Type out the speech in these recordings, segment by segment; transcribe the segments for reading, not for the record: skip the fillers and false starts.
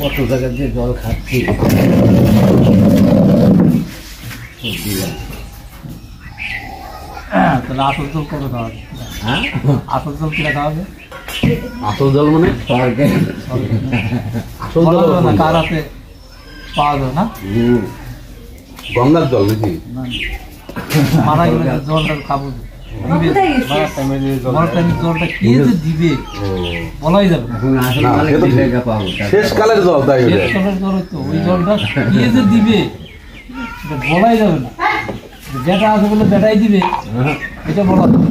কত জায়গা দিয়ে জল খাচ্ছি। তাহলে আসল জল কত খাওয়া হবে? হ্যাঁ, আসল জল কিনা খাওয়া হবে? আসল জল মানে স্বর্গে। আসল জল না, কার হাতে পাওয়া যায় না? গঙ্গার জল নাকি? মারা গেলে জলটা খাবো, জলটা কে যে দিবে বলাই যাবে না। শেষকালের জল, তাই শেষকালের জল তো ওই জলটা কে যে দিবে বলাই যাবে না। যেটা আছে বলে বেটাই দিবে, এটা বলা যাবে।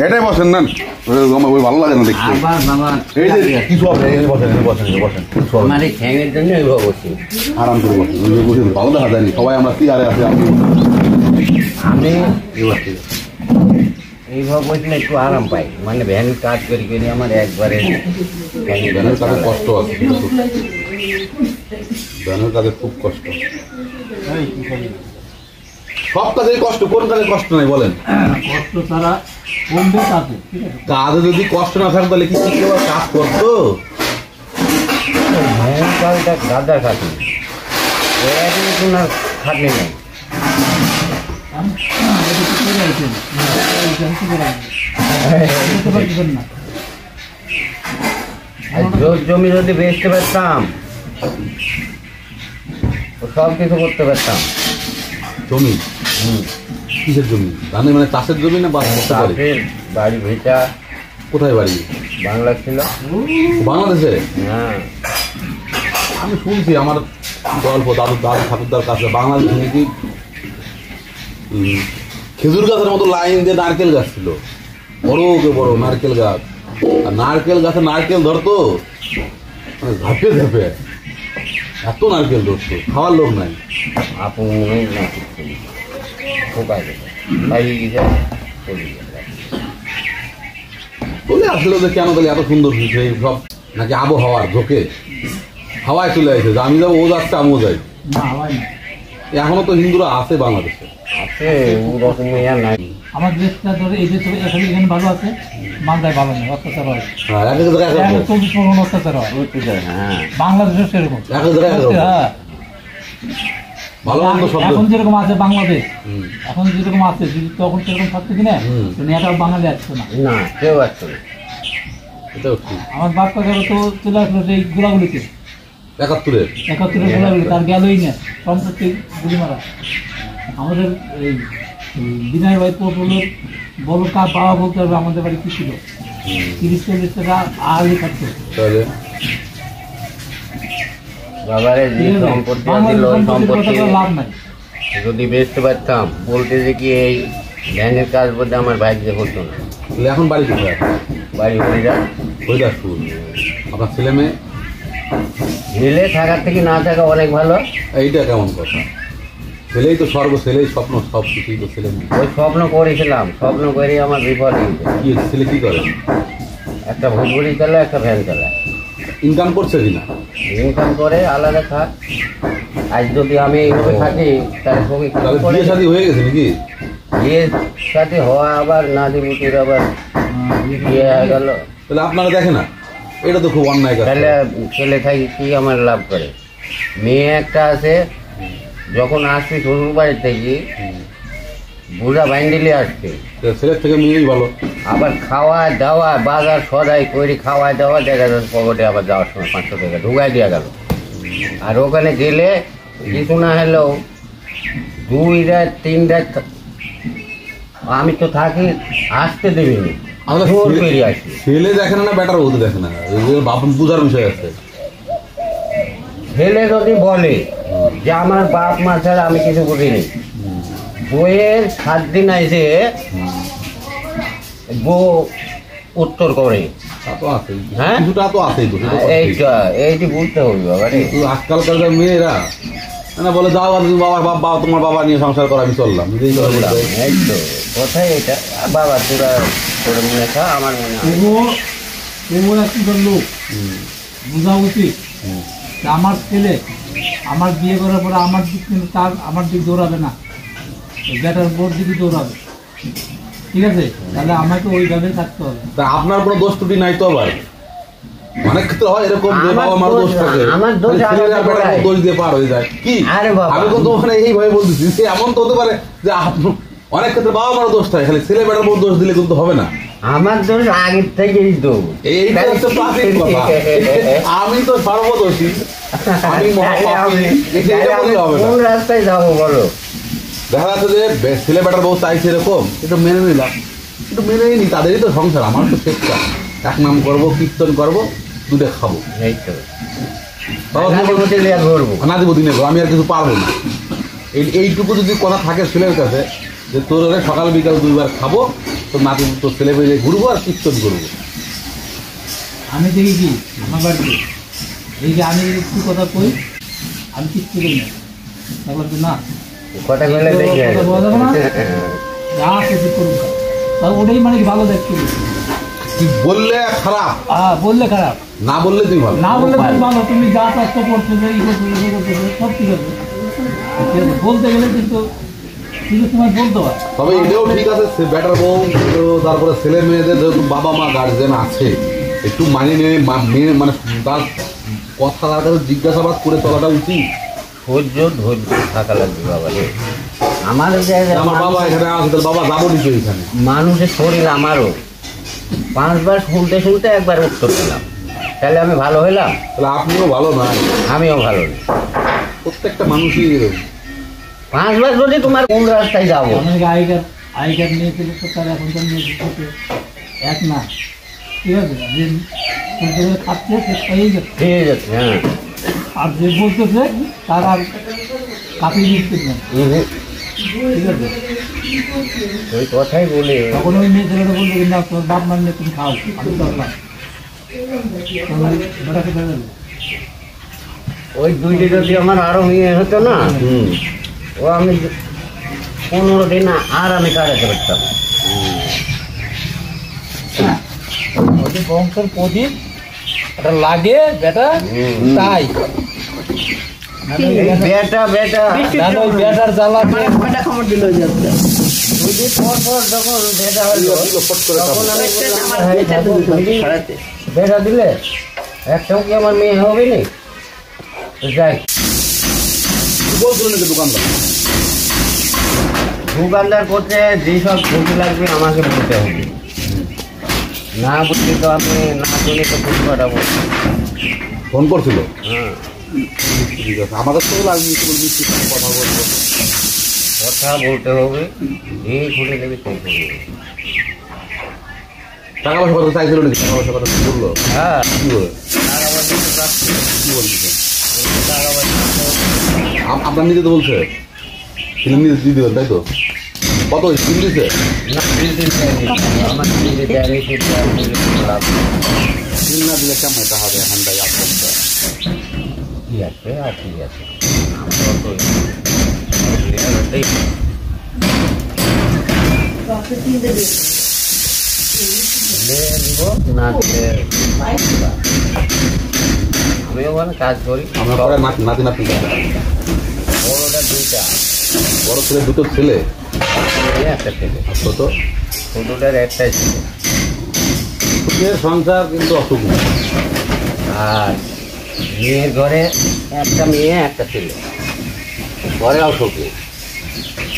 এটাই বসেন না, ওই ভালো লাগে না দেখতে। এই যে কিছু হবে, বসেন বসেন বসেন, আমার এই ঠ্যাঙের জন্য এইভাবে বসি, আরাম করে বসেন। বসেন, ভালো দেখা যায়নি, সবাই আমরা চেয়ারে আছি। আমি এইভাবে বসলে একটু আরাম পাই, মানে ভ্যান কাজ করি করি আমার একবারে ভ্যানের কাজে কষ্ট আছে, ভ্যানের কাজে খুব কষ্ট। সব কাজে কষ্ট, কোন কাজে কষ্ট নাই বলেন? কষ্ট ছাড়া কমবে কাজে। কাজে যদি কষ্ট না থাকে তাহলে কি কেউ কাজ করতো? ভ্যান কাজটা গাদার খাটি, কোনো খাটনি নেই। জমি যদি বেচতে পারতাম সব কিছু করতে পারতাম। জমি? কিসের জমি? ধানের মানে চাষের জমি না? বাড়ি ভিটা। কোথায় বাড়ি? বাংলা ছিল। বাংলাদেশে? হ্যাঁ, আমি শুনছি আমার গল্প দাদু ঠাকুরদার কাছে, বাংলাদেশে নাকি খেজুর গাছের মতো লাইন দিয়ে নারকেল গাছ ছিল, বড় বড় নারকেল গাছ। আর নারকেল গাছে নারকেল ধরতো মানে ঝাঁপে ঝাঁপে, এত নারকেল ধরতো, খাওয়ার লোক নাই। আপু না চলে আসলো যে কেন তাহলে এত সুন্দর সব নাকি আবহাওয়ার ঝোঁকে হাওয়ায় চলে আসে, আমি যাবো ও যাচ্ছে আমিও যাই। এখনো তো হিন্দুরা আছে বাংলাদেশে, আছে ওরকম নাই। আমার দেশটা ধরে এই দেশে এখানে ভালো আছে, বাংলায় ভালো নেই, অত্যাচার হয়। 24 অত্যাচার হয়। বাংলাদেশও সেরকম। হ্যাঁ, এখন যেরকম আছে বাংলাদেশ, এখন যেরকম আছে যদি তখন সেরকম থাকতো কিনা, এটাও বাঙালি আসতো না। না, কেউ আসতো না। আমার বাপ কাকারা তো চলে আসলো সেই গোলাগুলিতে, 71-এর গোলাগুলি, তার গেলই না সম্পত্তি গুলি মারা। আমাদের এই বিনয় ভাই পটলের বড় কার বাবা বলতে হবে আমাদের বাড়ি কি ছিল, 30-40 টাকা আগে থাকতো। বাবারে যে সম্পত্তি লাভ নাই, যদি বেচতে পারতাম বলতে যে কি এই ভ্যানের কাজ বলতে আমার ভাগ্য হতো না। এখন বাড়ি কোথায়? বাড়ি হরিদাসপুর। আপনার ছেলে মেয়ে? ছেলে থাকার থেকে না থাকা অনেক ভালো। এইটা কেমন কথা? ছেলেই তো স্বর্গ, ছেলেই স্বপ্ন, সব কিছুই তো ছেলে মেয়ে। ওই স্বপ্ন করেছিলাম, স্বপ্ন করে আমার বিপদ কি ছেলে কি করে? একটা ভুটভুটি চালায়, একটা ভ্যান চালায়। ইনকাম করছে কিনা? ইনকাম করে আলাদা থাক। আজ যদি আমি এইভাবে থাকি তাহলে বিয়ে শাদী হয়ে গেছে নাকি? বিয়ের সাথে হওয়া আবার নাতিপুতির আবার বিয়ে হয়ে গেল, তাহলে আপনারা দেখে না, এটা তো খুব অন্যায় কাজ। তাহলে ছেলে থাকি কি আমার লাভ করে? মেয়ে একটা আছে, যখন আসছি শ্বশুর বাড়ির থেকে বুড়া বাইন্ডিলে আসছে, ছেলের থেকে মেয়েই ভালো। আবার খাওয়া দাওয়া বাজার সদাই করে খাওয়া দাওয়া দেখা যাচ্ছে পকেটে আবার যাওয়ার সময় 500 টাকা ঢুকাই দেওয়া গেল। আর ওখানে গেলে কিছু না হলেও 2 রাত 3 রাত আমি তো থাকি, আসতে দেবিনি, বেরিয়ে আসি। ছেলে দেখে না, বেটার ওদের দেখে না, বাপ পূজার বিষয় আছে। ছেলে যদি বলে যে আমার বাপ মা ছাড়া আমি কিছু করিনি, বইয়ের 7 দিন আইসে বউ উত্তর করে, হ্যাঁ কিছুটা তো আছে। এইটি বুঝতে হবে বাবা। আজকালকার মেয়েরা বলে যাও বাবা, তোমার বাবা নিয়ে সংসার করা, আমি চললাম। এই তো কথাই এটা, বাবা তোরা তোর মনে খা, আমার মনে হয় লোক বোঝা উচিত আমার ছেলে আমার বিয়ে করার পরে আমার দিক কিন্তু তার আমার দিক দৌড়াবে না, বেটার বোর দিকে দৌড়াবে, ঠিক আছে? তাহলে আমাকে ওইভাবে থাকতে হবে। তা আপনার কোনো দোষ ত্রুটি নাই তো? আবার অনেক ক্ষেত্রে হয় এরকম যে আমার বাবা মার দোষ দোষ না, থাকে, আমার দোষ ছেলেরা আলাদা বেটাকে করে। দোষ দিয়ে পার হয়ে যায়। কি আরে বাবা। আমি তো মানে এইভাবে বলতেছি যে এমন তো হতে পারে যে অনেক ক্ষেত্রে বাবা মার দোষ থাকে, খালি ছেলে বেটার বউ দোষ দিলে কিন্তু হবে না। আমার দোষ আগের থেকেই দোষ। এইটা হচ্ছে প্রাচীন কথা। আমি তো সর্বদোষী, আমি মহাপাপী, এটা বললে হবে না। কোন রাস্তায় যাবো বলো? দেখা যাচ্ছে যে ছেলে বেটার বউ চাইছে এরকম, একটু মেনে নিলাম, একটু মেনেই নি, তাদেরই তো সংসার, আমার তো চেষ্টা এক নাম করবো, কীর্তন করবো, দুটো খাবো, এই তো বাবা নাতি পুতি লিয়ে ঘুরবো। না দিব দিনে আমি আর কিছু পারবো না। এইটুকু যদি কথা থাকে ছেলের কাছে যে তোর সকাল বিকাল 2 বার খাবো, তোর নাতি তোর ছেলে বেরিয়ে ঘুরবো আর কীর্তন করবো। আমি দেখি কি আমার বাড়িতে এই যে আমি একটু কথা কই, আমি কিচ্ছু করি না, তারপর তো না কথা বলে দেখি কথা বলা যাবে না, যা কিছু করুন, তাও ওটাই মানে কি ভালো দেখতে। তুই বললে খারাপ, বললে খারাপ, না বললে তুই ভালো। না বললে তুমি ভালো, তুমি যা চেষ্টা করছো যে ই করছো ই করছো সব ঠিক আছে, ঠিক আছে? বলতে গেলে কিন্তু কিছু সময় বলতে হয়। তবে এটাও ঠিক আছে, বেটার বউ তো তারপরে ছেলে মেয়েদের যেহেতু বাবা মা গার্জেন আছে, একটু মানিয়ে নিয়ে মানে তার কথা তার কাছে জিজ্ঞাসাবাদ করে চলাটা উচিত। ধৈর্য থাকা লাগবে বাবা রে। আমার যে আমার বাবা এখানে আছে, তাহলে বাবা যাবো নিচে এখানে। মানুষের শরীর আমারও 5 বার শুনতে শুনতে একবার উত্তর দিলাম, তাহলে আমি ভালো হইলাম? তাহলে আপনিও ভালো না, আমিও ভালো না। প্রত্যেকটা মানুষই এরকম। 5 বার যদি তোমার কোন রাস্তায় যাবো? আমাদেরকে আগেকার নিয়ে চলে তো তার এখনকার নিয়ে চলতে এক না, ঠিক আছে? যে খাচ্ছে সে খেয়েই যাচ্ছে, ঠিক আছে, হ্যাঁ। আর যে বলতেছে তার আর কাপিয়ে দিচ্ছে না, ঠিক আছে? ওই কথাই বলে তখন ওই মেয়ে ছেলেটা বলবে না তোর বাপ মানলে তুমি খাও, আমি চললাম, বেটাকে বেড়ে দেবে। ওই 2টি যদি আমার আরো মেয়ে হতো না, ও আমি 15 দিন আর আমি কাটাতে পারতাম। ওই যে বংশের প্রদীপ এটা লাগে বেটা, তাই বেটা বেটার জ্বালা পর যখন বেটা হলো ফট করে তখন খাবো। আমি বললাম, বেটা দিলে একটাও কি আমার মেয়ে হবে নি? যাই, কি বলছিলেন নাকি দোকানদার? দোকানদার করতে যেসব ছবি লাগবে আমাকে বলতে হবে, না বুঝলি তো আমি না শুনে তো খুব পাঠাবো। ফোন করছিল? হ্যাঁ, ঠিক আছে, আমাদের তো আমি মিষ্টির সাথে কথা বলবো। কথা বলতে হবে, এই খুলে নেবে সেই করবে। টাকা পয়সা কথা চাইছিল নাকি? টাকা পয়সা কথা বললো? হ্যাঁ, কি বলে? টাকা পয়সা তো রাখছি, কি বলছে? টাকা পয়সা আপনার নিতে তো বলছে, ফিল্ম নিতে দিয়ে দেবেন তাই তো? কত ফিল্ম দিছে? না দিতে দেয়নি, আমার দিতে দেয়নি, সেটা আমি লাভ ফিল্ম না দিলে কেমন টাকা হবে এখানটায় আপনার? কি আছে আর কি আছে, আমরা তো এই দিলে দিব, না দিলে আমিও মানে কাজ করি। আমার পরে নাতি নাতি বড়টা 2টা, বড় ছেলে 2টো ছেলে, একটা ছেলে, আর ছোট ছোটটার একটাই ছেলে। সুখের সংসার কিন্তু অসুখ নেই। আর মেয়ের ঘরে একটা মেয়ে একটা ছেলে, ঘরে অসুখ নেই,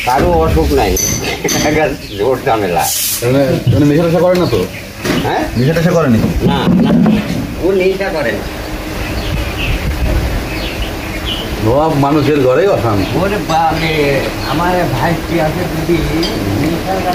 কারো অসুখ নাই, জোর ঝামেলা। নেশা টেশা করে না তো? হ্যাঁ, নেশা টেশা করেনি? না না, ও নেশা করে না। নবাব মানুষের ঘরেই অশান্তি। ওরে বাবা, আমার ভাইটি আছে যদি নেশা করে,